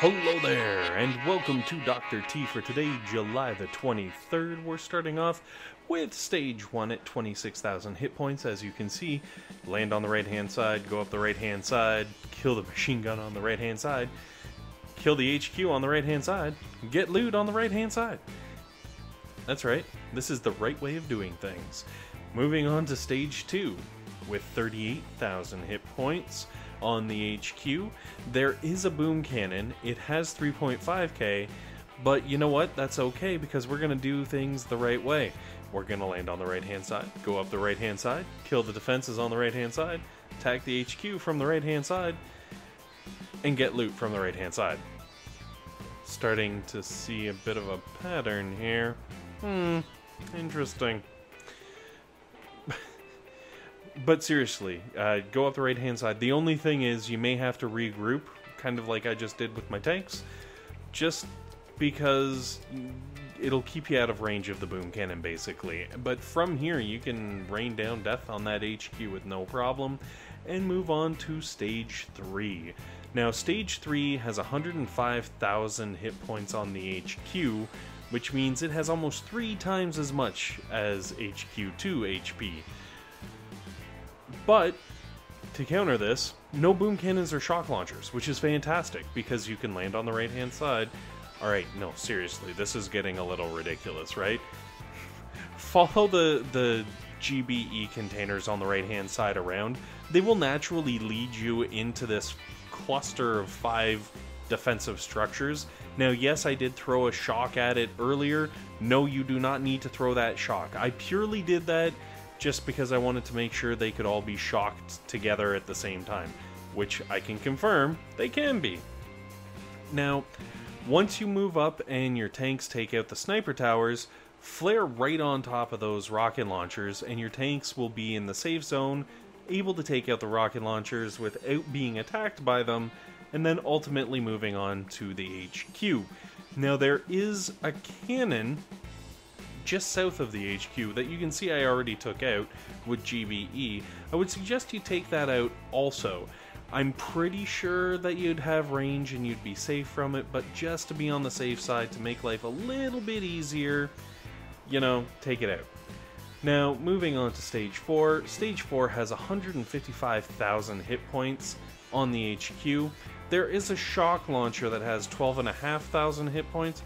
Hello there, and welcome to Dr. T for today, July the 23rd. We're starting off with Stage 1 at 26,000 hit points. As you can see, land on the right-hand side, go up the right-hand side, kill the machine gun on the right-hand side, kill the HQ on the right-hand side, get loot on the right-hand side. That's right, this is the right way of doing things. Moving on to Stage 2, with 38,000 hit points. On the HQ, there is a boom cannon. It has 3.5k, but you know what? That's okay because we're going to do things the right way. We're going to land on the right-hand side, go up the right-hand side, kill the defenses on the right-hand side, attack the HQ from the right-hand side, and get loot from the right-hand side. Starting to see a bit of a pattern here. Interesting. But seriously, go up the right-hand side. The only thing is you may have to regroup, kind of like I just did with my tanks, just because it'll keep you out of range of the boom cannon, basically. But from here, you can rain down death on that HQ with no problem, and move on to Stage 3. Now, Stage 3 has 105,000 hit points on the HQ, which means it has almost 3 times as much as HQ2 HP. But, to counter this, no boom cannons or shock launchers, which is fantastic, because you can land on the right-hand side. Alright, no, seriously, this is getting a little ridiculous, right? Follow the GBE containers on the right-hand side around. They will naturally lead you into this cluster of 5 defensive structures. Now, yes, I did throw a shock at it earlier. No, you do not need to throw that shock. I purely did that just because I wanted to make sure they could all be shocked together at the same time, which I can confirm they can be. Now, once you move up and your tanks take out the sniper towers, flare right on top of those rocket launchers and your tanks will be in the safe zone, able to take out the rocket launchers without being attacked by them, and then ultimately moving on to the HQ. Now, there is a cannon just south of the HQ that you can see I already took out with GBE. I would suggest you take that out also. I'm pretty sure that you'd have range and you'd be safe from it, but just to be on the safe side, to make life a little bit easier, you know, take it out. Now, moving on to Stage 4. Stage 4 has 155,000 hit points on the HQ. There is a shock launcher that has 12,500 hit points,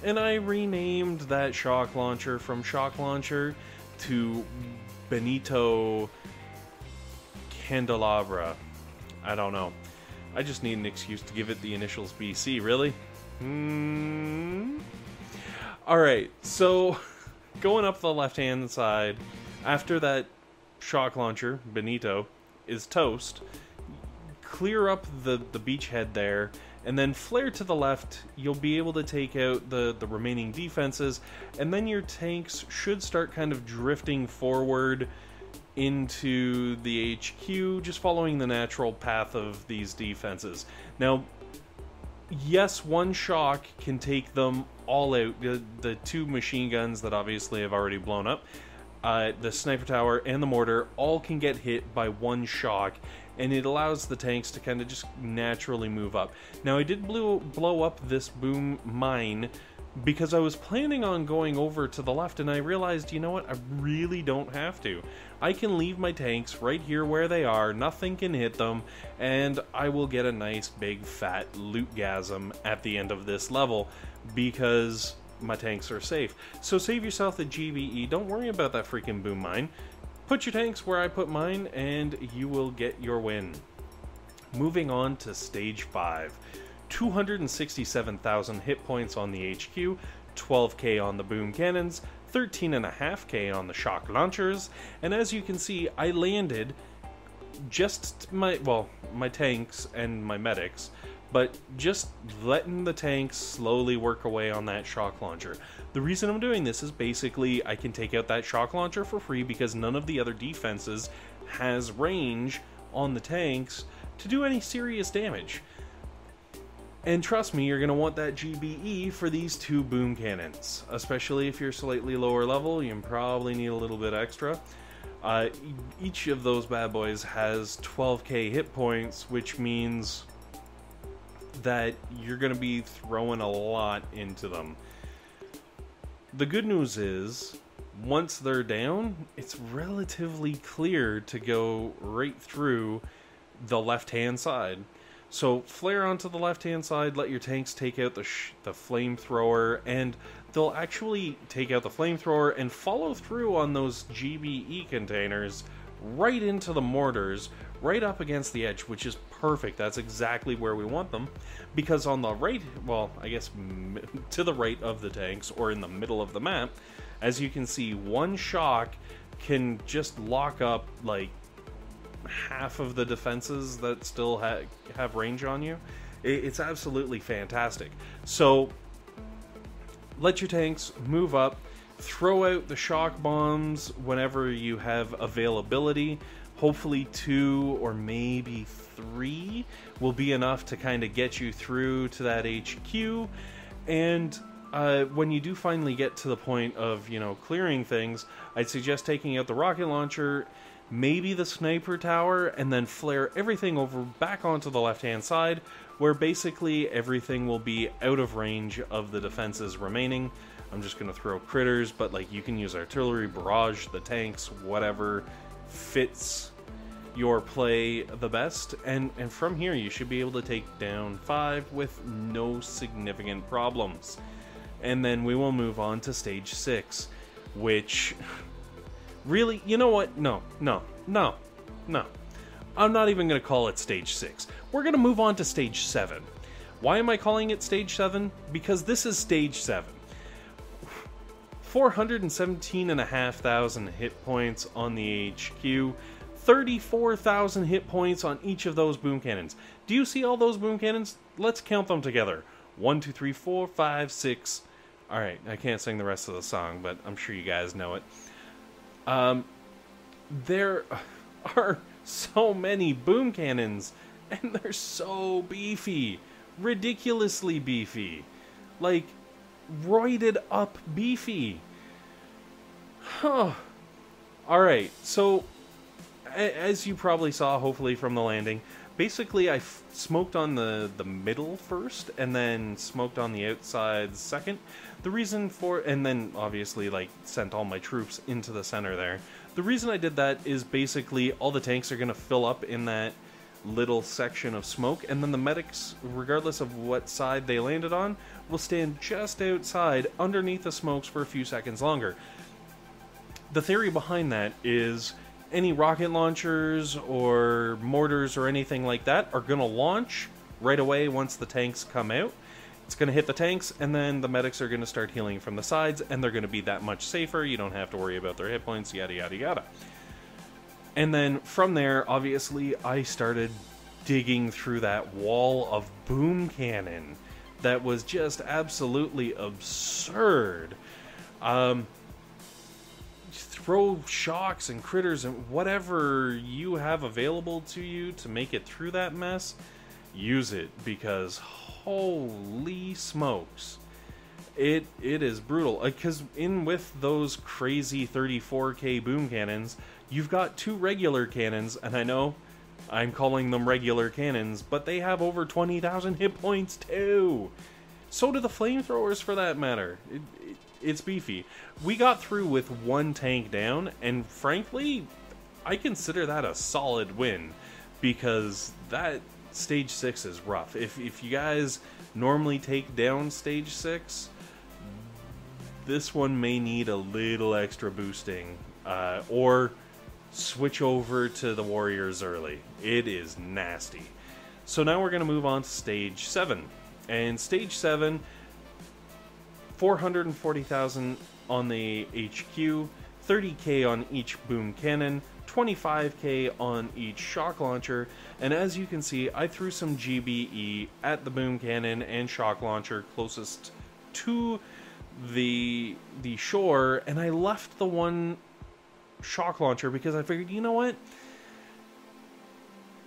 and I renamed that shock launcher from shock launcher to Benito Candelabra. I don't know. I just need an excuse to give it the initials BC, really? Alright, so going up the left-hand side, after that shock launcher, Benito, is toast, clear up the beachhead there, and then flare to the left. You'll be able to take out the remaining defenses, and then your tanks should start kind of drifting forward into the HQ, just following the natural path of these defenses. Now, yes, one shock can take them all out. The 2 machine guns that obviously have already blown up, the sniper tower and the mortar, all can get hit by one shock, and it allows the tanks to kind of just naturally move up. Now, I did blow up this boom mine because I was planning on going over to the left, and I realized, you know what, I really don't have to. I can leave my tanks right here where they are, nothing can hit them, and I will get a nice big fat lootgasm at the end of this level because my tanks are safe. So save yourself the GBE, don't worry about that freaking boom mine. Put your tanks where I put mine, and you will get your win. Moving on to Stage 5. 267,000 hit points on the HQ, 12k on the boom cannons, 13.5k on the shock launchers, and as you can see, I landed just my tanks and my medics, but just letting the tanks slowly work away on that shock launcher. The reason I'm doing this is basically I can take out that shock launcher for free because none of the other defenses has range on the tanks to do any serious damage. And trust me, you're going to want that GBE for these 2 boom cannons, especially if you're slightly lower level. You probably need a little bit extra. Each of those bad boys has 12k hit points, which means that you're going to be throwing a lot into them. The good news is, once they're down, it's relatively clear to go right through the left-hand side. So flare onto the left-hand side, let your tanks take out the flamethrower, and they'll actually take out the flamethrower and follow through on those GBE containers right into the mortars, right up against the edge, which is perfect. That's exactly where we want them, because on the right, well, I guess to the right of the tanks, or in the middle of the map, as you can see, one shock can just lock up, like, half of the defenses that still have range on you. It's absolutely fantastic. So, let your tanks move up, throw out the shock bombs whenever you have availability. Hopefully 2 or maybe 3 will be enough to kind of get you through to that HQ. And when you do finally get to the point of, you know, clearing things, I'd suggest taking out the rocket launcher, maybe the sniper tower, and then flare everything over back onto the left-hand side, where basically everything will be out of range of the defenses remaining. I'm just going to throw critters, but like you can use artillery, barrage, the tanks, whatever fits your play the best, and from here you should be able to take down 5 with no significant problems. And then we will move on to stage 6, which really, you know what? No. I'm not even going to call it stage 6. We're going to move on to stage 7. Why am I calling it stage 7? Because this is stage 7. 417,500 hit points on the HQ, 34,000 hit points on each of those boom cannons. Do you see all those boom cannons? Let's count them together. 1, 2, 3, 4, 5, 6. Alright, I can't sing the rest of the song, but I'm sure you guys know it. There are so many boom cannons, and they're so beefy. Ridiculously beefy. Like, roided up beefy. Huh. Alright, so as you probably saw, hopefully, from the landing, basically I smoked on the middle first, and then smoked on the outside second. The reason for, and then obviously like sent all my troops into the center there. The reason I did that is basically all the tanks are going to fill up in that little section of smoke, and then the medics, regardless of what side they landed on, will stand just outside underneath the smokes for a few seconds longer. The theory behind that is any rocket launchers or mortars or anything like that are going to launch right away once the tanks come out. It's going to hit the tanks, and then the medics are going to start healing from the sides, and they're going to be that much safer. You don't have to worry about their hit points, yada yada yada. And then from there, obviously, I started digging through that wall of boom cannon that was just absolutely absurd. Throw shocks and critters and whatever you have available to you to make it through that mess. Use it, because holy smokes, it is brutal. Because in with those crazy 34k boom cannons, you've got 2 regular cannons, and I know I'm calling them regular cannons, but they have over 20,000 hit points too. So do the flamethrowers, for that matter. It's beefy. We got through with 1 tank down, and frankly, I consider that a solid win, because that stage 6 is rough. If you guys normally take down stage 6, this one may need a little extra boosting, or switch over to the warriors early. It is nasty. So now we're going to move on to stage 7. And stage 7, 440,000 on the HQ, 30k on each boom cannon, 25k on each shock launcher, and as you can see, I threw some GBE at the boom cannon and shock launcher closest to the shore, and I left the one shock launcher because I figured, you know what?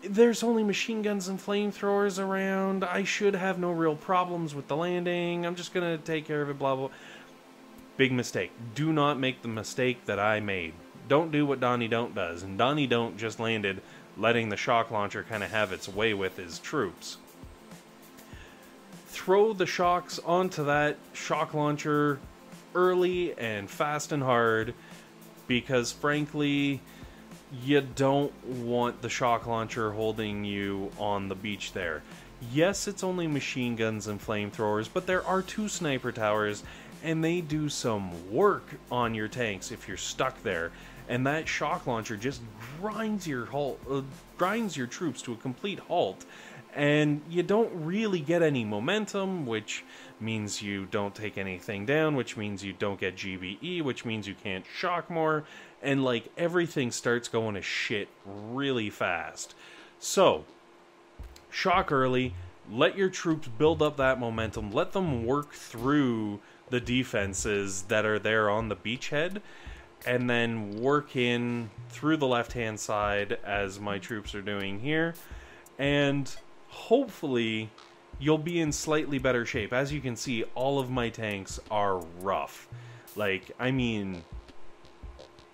There's only machine guns and flamethrowers around. I should have no real problems with the landing. I'm just gonna take care of it, blah, blah. Big mistake. Do not make the mistake that I made. Don't do what Donnie Don't does. And Donnie Don't just landed letting the shock launcher kind of have its way with his troops. throw the shocks onto that shock launcher early and fast and hard, because frankly, you don't want the shock launcher holding you on the beach there. Yes, it's only machine guns and flamethrowers, but there are 2 sniper towers, and they do some work on your tanks if you're stuck there. And that shock launcher just grinds your troops to a complete halt, and you don't really get any momentum, which means you don't take anything down, which means you don't get GBE, which means you can't shock more, and like everything starts going to shit really fast. So, shock early, let your troops build up that momentum, let them work through the defenses that are there on the beachhead, and then work in through the left-hand side as my troops are doing here, and hopefully you'll be in slightly better shape. As you can see, all of my tanks are rough. Like, I mean,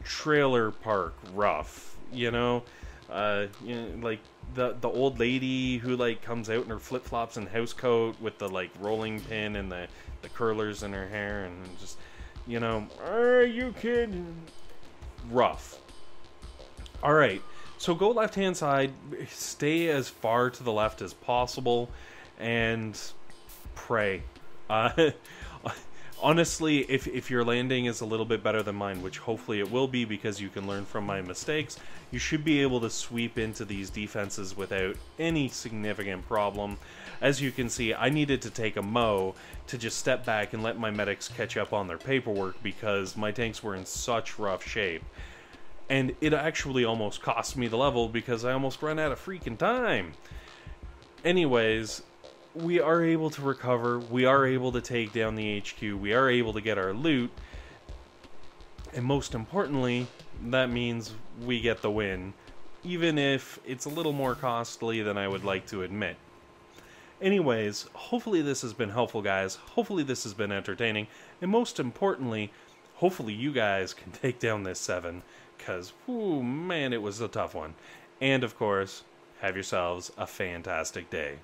trailer park rough, you know? Like, the old lady who, like, comes out in her flip-flops and housecoat with the, like, rolling pin and the curlers in her hair, and just, you know, are you kidding? Rough. Alright, so go left-hand side, stay as far to the left as possible, and pray. Honestly, if your landing is a little bit better than mine, which hopefully it will be because you can learn from my mistakes, you should be able to sweep into these defenses without any significant problem. As you can see, I needed to take a mow to just step back and let my medics catch up on their paperwork because my tanks were in such rough shape. And it actually almost cost me the level because I almost ran out of freaking time. Anyways, we are able to recover, we are able to take down the HQ, we are able to get our loot, and most importantly, that means we get the win, even if it's a little more costly than I would like to admit. Anyways, hopefully this has been helpful, guys, hopefully this has been entertaining, and most importantly, hopefully you guys can take down this 7, because, whoo, man, it was a tough one. And of course, have yourselves a fantastic day.